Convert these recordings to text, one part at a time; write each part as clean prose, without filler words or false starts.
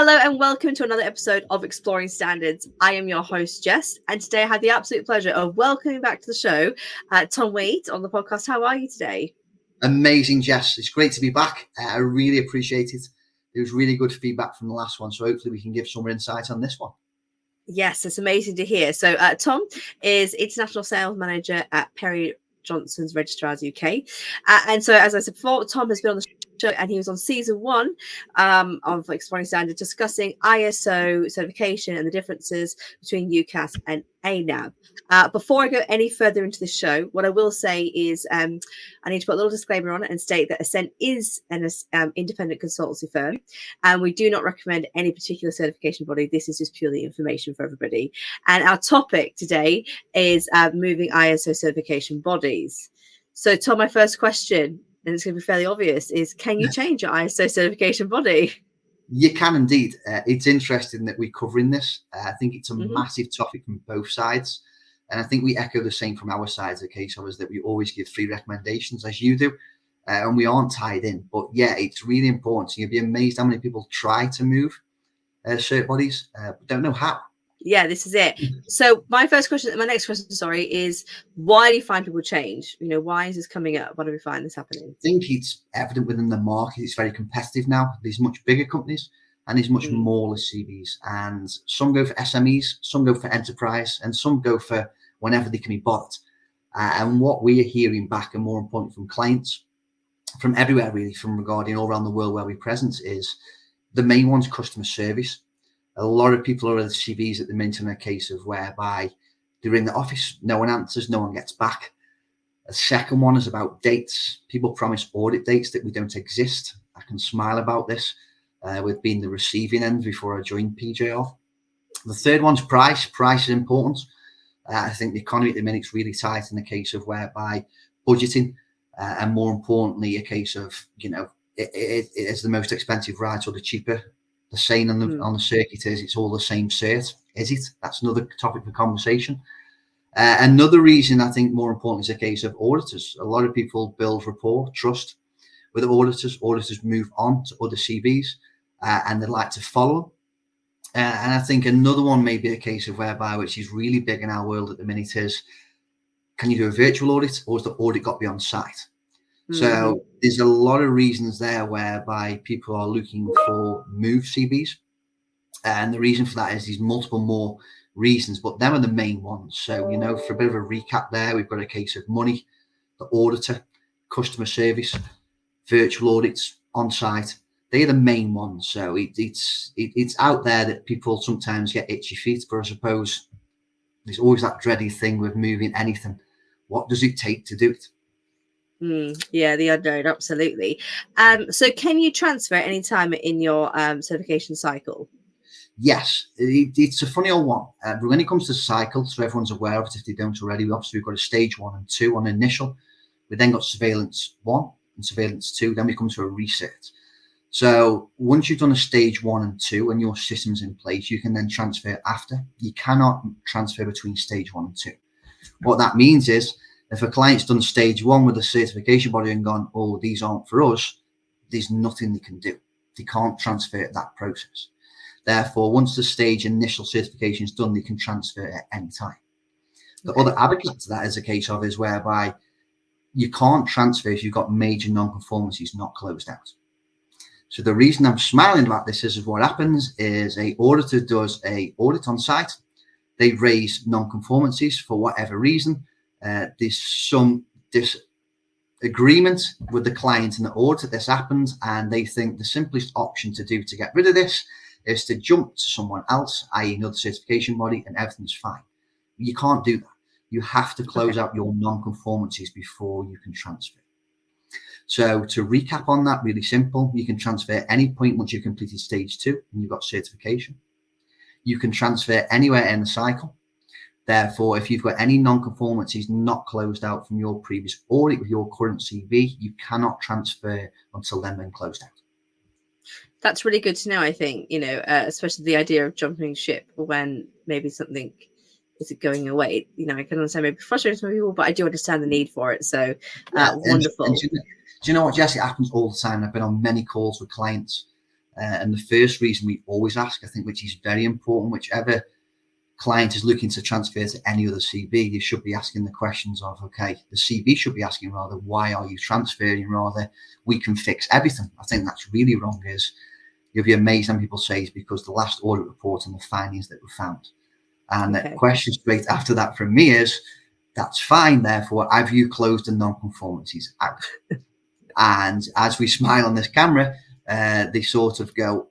Hello and welcome to another episode of Exploring Standards. I am your host, Jess, and today I have the absolute pleasure of welcoming back to the show Tom Waite on the podcast. How are you today? Amazing, Jess. It's great to be back. I really appreciate it. There was really good feedback from the last one, so hopefully we can give some more insight on this one. Yes, it's amazing to hear. So Tom is International Sales Manager at Perry Johnson's Registrars UK. And so, as I said before, Tom has been on the show and he was on season 1 of Exploring Standards discussing ISO certification and the differences between UCAS and ANAB. Before I go any further into the show, what I will say is I need to put a little disclaimer on it and state that Ascent is an independent consultancy firm, and we do not recommend any particular certification body. This is just purely information for everybody. And our topic today is moving ISO certification bodies. So, Tom, my first question, and it's going to be fairly obvious, is can you change your ISO certification body? You can indeed. It's interesting that we're covering this. I think it's a massive topic from both sides. And I think we echo the same from our side. The case of is that we always give 3 recommendations, as you do, and we aren't tied in. But yeah, it's really important. You'll be amazed how many people try to move cert bodies, but don't know how. Yeah, this is it. So my next question, is why do you find people change? You know, why is this coming up? Why do we find this happening? I think it's evident within the market. It's very competitive now. There's much bigger companies and there's much smaller CVs. And some go for SMEs, some go for enterprise, and some go for whenever they can be bought. And what we are hearing back, and more important from clients, from everywhere really, from regarding all around the world where we're present, is the main one's customer service. A lot of people are at the CVs at the minute in a case of whereby they're in the office, no one answers, no one gets back. A second one is about dates. People promise audit dates that we don't exist. I can smile about this with being the receiving end before I joined PJR. The third one's price. Price is important. I think the economy at the minute is really tight in the case of whereby budgeting and more importantly, a case of, you know, it is the most expensive ride or the cheaper. The saying on the circuit is it's all the same cert. Is it? That's another topic for conversation. Another reason I think more important is a case of auditors. A lot of people build rapport, trust with auditors. Auditors move on to other CVs and they like to follow. And I think another one may be a case of whereby, which is really big in our world at the minute, is can you do a virtual audit or is the audit got to be on site? So there's a lot of reasons there whereby people are looking for move CVs. And the reason for that is there's multiple more reasons, but them are the main ones. So, you know, for a bit of a recap there, we've got a case of money, the auditor, customer service, virtual audits, on site. They're the main ones. So it's out there that people sometimes get itchy feet, but I suppose there's always that dreaded thing with moving anything. What does it take to do it? Yeah, the unknown, absolutely. So can you transfer at any time in your certification cycle? Yes, it's a funny old one. But when it comes to cycle, so everyone's aware of it if they don't already, obviously we've got a stage 1 and 2 on initial. We then got surveillance 1 and surveillance 2, then we come to a reset. So once you've done a stage 1 and 2 and your system's in place, you can then transfer after. You cannot transfer between stage 1 and 2. What that means is if a client's done stage 1 with a certification body and gone, oh, these aren't for us, there's nothing they can do. They can't transfer that process. Therefore, once the stage initial certification is done, they can transfer at any time. The other advocate to that is a case of is whereby you can't transfer if you've got major non-conformancies not closed out. So the reason I'm smiling about this is what happens is a auditor does a audit on site. They raise non-conformancies for whatever reason. There's some disagreement with the client in the audit. This happens, and they think the simplest option to do to get rid of this is to jump to someone else, i.e. another certification body, and everything's fine. You can't do that. You have to close out your non-conformancies before you can transfer. So to recap on that, really simple, you can transfer at any point once you've completed stage 2 and you've got certification. You can transfer anywhere in the cycle. Therefore, if you've got any non-conformancies not closed out from your previous audit with your current CV, you cannot transfer until then been closed out. That's really good to know, I think, you know, especially the idea of jumping ship when maybe something isn't going away. You know, I can understand maybe frustrating some people, but I do understand the need for it. So wonderful. And do you know what, Jess? It happens all the time. I've been on many calls with clients And the first reason we always ask, I think, which is very important, whichever client is looking to transfer to any other CB, you should be asking the questions of, okay, the CB should be asking rather, why are you transferring, rather, we can fix everything. I think that's really wrong. Is you'll be amazed when people say it's because the last audit report and the findings that were found. And the question straight after that from me is, that's fine, therefore, have you closed the non-conformities out? And as we smile on this camera, they sort of go,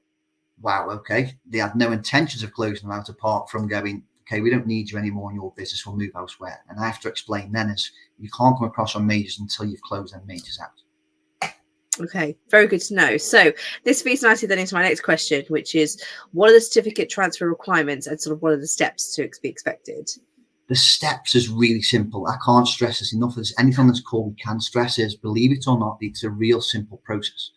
wow, okay. They had no intentions of closing them out apart from going, okay, we don't need you anymore in your business, we'll move elsewhere. And I have to explain then is you can't come across on majors until you've closed them majors out. Okay, very good to know. So this feeds nicely then into my next question, which is, what are the certificate transfer requirements and sort of what are the steps to be expected? The steps is really simple. I can't stress this enough. If there's anything on this call we can stress is, believe it or not, it's a real simple process.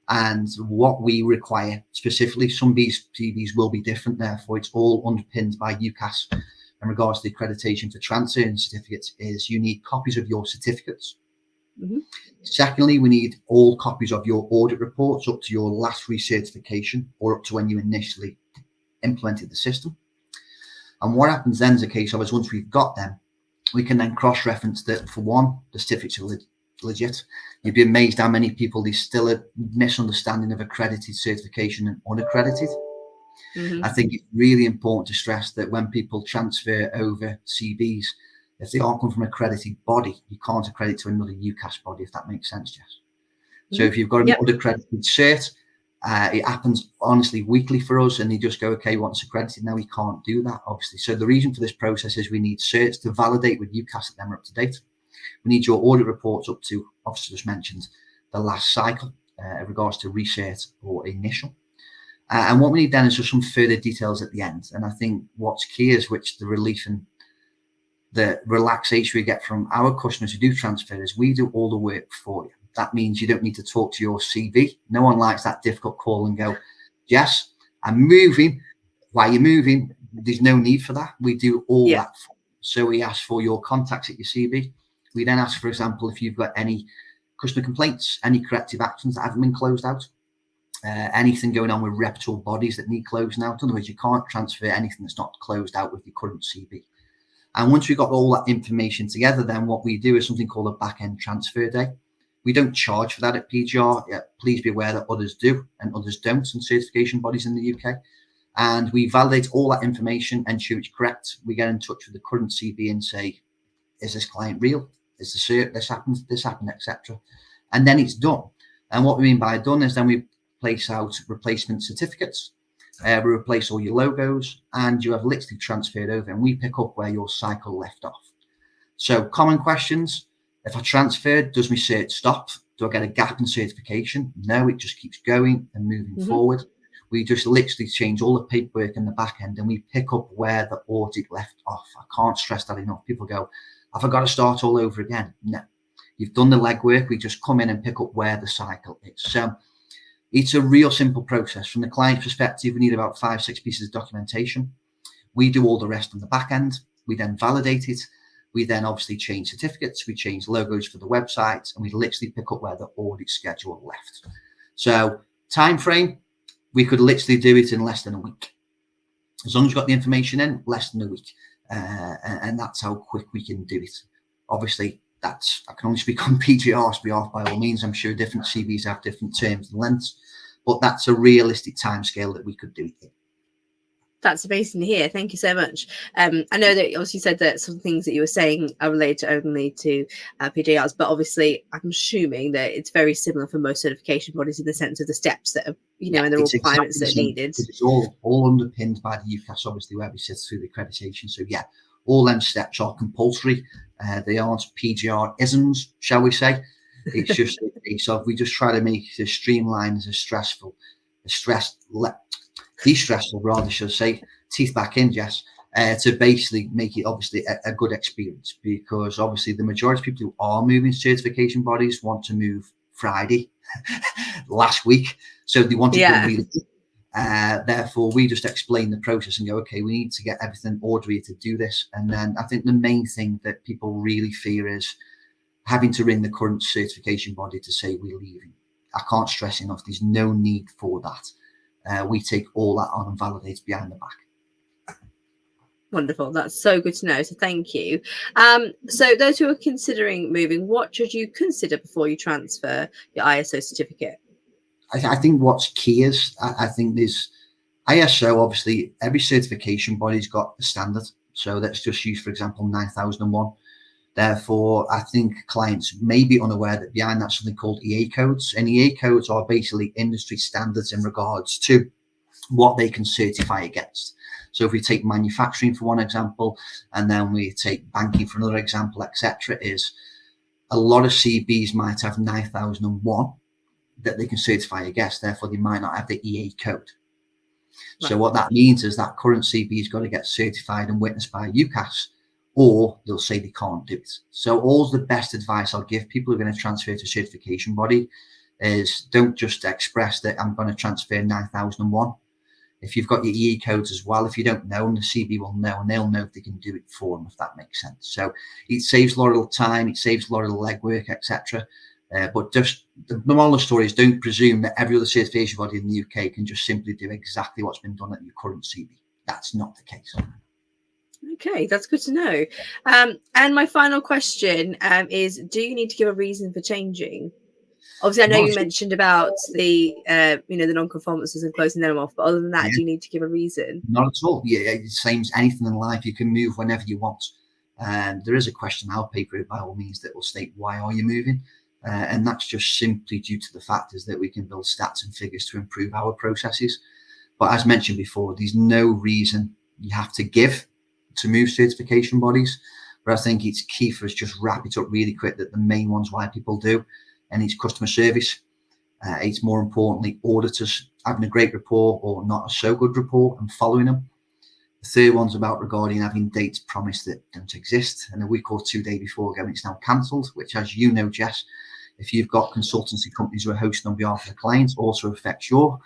And what we require specifically, some CBs will be different, therefore it's all underpinned by UCAS in regards to the accreditation for transferring certificates, is you need copies of your certificates. Mm-hmm. Secondly, we need all copies of your audit reports up to your last recertification or up to when you initially implemented the system. And what happens then is a case of, as once we've got them, we can then cross-reference that, for one, the certificates are legit. You'd be amazed how many people, there's still a misunderstanding of accredited certification and unaccredited. Mm-hmm. I think it's really important to stress that when people transfer over CBs, if they aren't come from an accredited body, you can't accredit to another UCAS body, if that makes sense, Jess. Mm-hmm. So if you've got an unaccredited cert, it happens honestly weekly for us, and they just go, okay, once accredited, now we can't do that, obviously. So the reason for this process is we need certs to validate with UCAS that them are up to date. We need your audit reports up to, obviously just mentioned, the last cycle in regards to recert or initial. And what we need then is just some further details at the end. And I think what's key is, which the relief and the relaxation we get from our customers who do transfer, is we do all the work for you. That means you don't need to talk to your CV. No one likes that difficult call and go, Jess, I'm moving. Why are you moving? There's no need for that. We do all that for you. So we ask for your contacts at your CV. We then ask, for example, if you've got any customer complaints, any corrective actions that haven't been closed out, anything going on with reputable bodies that need closing out. In other words, you can't transfer anything that's not closed out with your current CV. And once we've got all that information together, then what we do is something called a back-end transfer day. We don't charge for that at PGR. Please be aware that others do and others don't in certification bodies in the UK. And we validate all that information, ensure it's correct. We get in touch with the current CB and say, is this client real? Is the cert, this happened, etc. And then it's done. And what we mean by done is then we place out replacement certificates. We replace all your logos, and you have literally transferred over, and we pick up where your cycle left off. So common questions: if I transferred, does my cert stop? Do I get a gap in certification? No, it just keeps going and moving forward. We just literally change all the paperwork in the back end, and we pick up where the audit left off. I can't stress that enough. People go, have I got to start all over again? No, you've done the legwork. We just come in and pick up where the cycle is. So it's a real simple process. From the client perspective, we need about 5-6 pieces of documentation. We do all the rest on the back end. We then validate it. We then obviously change certificates. We change logos for the websites, and we literally pick up where the audit schedule left. So time frame, we could literally do it in less than a week. As long as you've got the information in, less than a week. And that's how quick we can do it. Obviously, I can only speak on PGR's behalf by all means. I'm sure different CVs have different terms and lengths, but that's a realistic timescale that we could do it in. That's amazing to hear. Thank you so much. I know that obviously you said that some things that you were saying are related only to PJRs, but obviously I'm assuming that it's very similar for most certification bodies in the sense of the steps that are, and the requirements that are needed. It's all underpinned by the UCAS, obviously, where we sit through the accreditation. So yeah, all them steps are compulsory. They aren't PGR isms, shall we say. It's just a case of we just try to make it as streamlined, as de-stressful, rather, should I say, teeth back in, Jess, to basically make it obviously a good experience, because obviously the majority of people who are moving certification bodies want to move Friday last week, so they want it done really quick. Therefore, we just explain the process and go, okay, we need to get everything orderly to do this. And then I think the main thing that people really fear is having to ring the current certification body to say we're leaving. I can't stress enough, there's no need for that. we take all that on and validate behind the back. Wonderful. That's so good to know. So thank you. So those who are considering moving, what should you consider before you transfer your ISO certificate? I think what's key is, I think there's ISO, obviously, every certification body's got a standard. So let's just use, for example, 9001. Therefore, I think clients may be unaware that behind that's something called EA codes. And EA codes are basically industry standards in regards to what they can certify against. So if we take manufacturing for one example, and then we take banking for another example, etc., is a lot of CBs might have 9001 that they can certify against. Therefore, they might not have the EA code. Right. So what that means is that current CB has got to get certified and witnessed by UCAS, or they'll say they can't do it. So all the best advice I'll give people who are going to transfer to a certification body is don't just express that I'm going to transfer 9001. If you've got your EE codes as well, if you don't know, and the CB will know, and they'll know if they can do it for them, if that makes sense. So it saves a lot of time, it saves a lot of legwork, etc. But just the moral of the story is don't presume that every other certification body in the UK can just simply do exactly what's been done at your current CB. That's not the case. Okay, that's good to know. And my final question is, do you need to give a reason for changing? Obviously, I know you mentioned about the, the non-conformances and closing them off, but other than that, do you need to give a reason? Not at all. Yeah, it's the same as anything in life. You can move whenever you want. There is a question, I'll paper it by all means, that will state, why are you moving? And that's just simply due to the fact is that we can build stats and figures to improve our processes. But as mentioned before, there's no reason you have to give to move certification bodies. But I think it's key for us just wrap it up really quick that the main ones why people do, and it's customer service. It's more importantly auditors having a great rapport or not a so good rapport and following them. The third one's about regarding having dates promised that don't exist, and a week or 2 days before going it's now cancelled, which, as you know, Jess, if you've got consultancy companies who are hosting on behalf of the clients, also affects your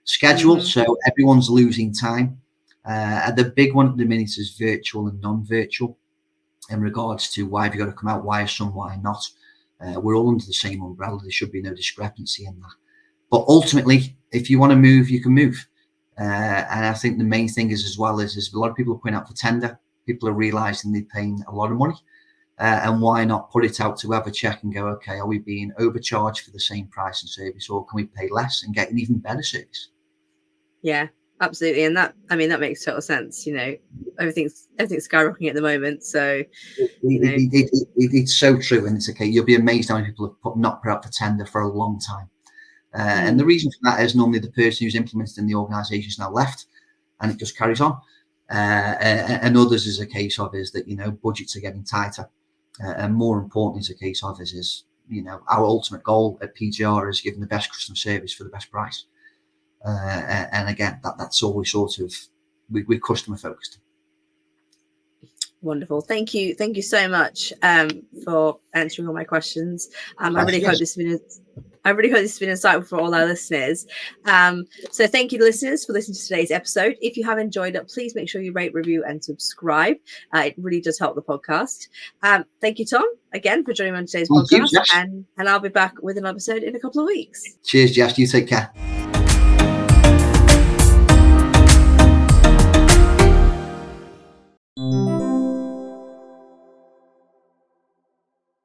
schedule. So everyone's losing time. And the big one at the minute is virtual and non-virtual in regards to why have you got to come out, why some, why not. We're all under the same umbrella. There should be no discrepancy in that. But ultimately, if you want to move, you can move. And I think the main thing is as well is a lot of people are putting out for tender. People are realizing they're paying a lot of money. And why not put it out to have a check and go, okay, are we being overcharged for the same price and service, or can we pay less and get an even better service? Yeah, absolutely. And that makes total sense. Everything's skyrocketing at the moment. So it's so true. And it's okay. You'll be amazed how many people have not put out for tender for a long time. And the reason for that is normally the person who's implemented in the organisation is now left, and it just carries on. And others is a case of is that, budgets are getting tighter. And more importantly, is a case of is our ultimate goal at PGR is giving the best customer service for the best price. And again, that's always sort of we're customer focused. Wonderful. Thank you so much for answering all my questions. I really hope this has been insightful for all our listeners. So thank you, listeners, for listening to today's episode. If you have enjoyed it, please make sure you rate, review, and subscribe. It really does help the podcast. Thank you, Tom, again for joining me on today's podcast. And I'll be back with an episode in a couple of weeks. Cheers, Jess. You take care.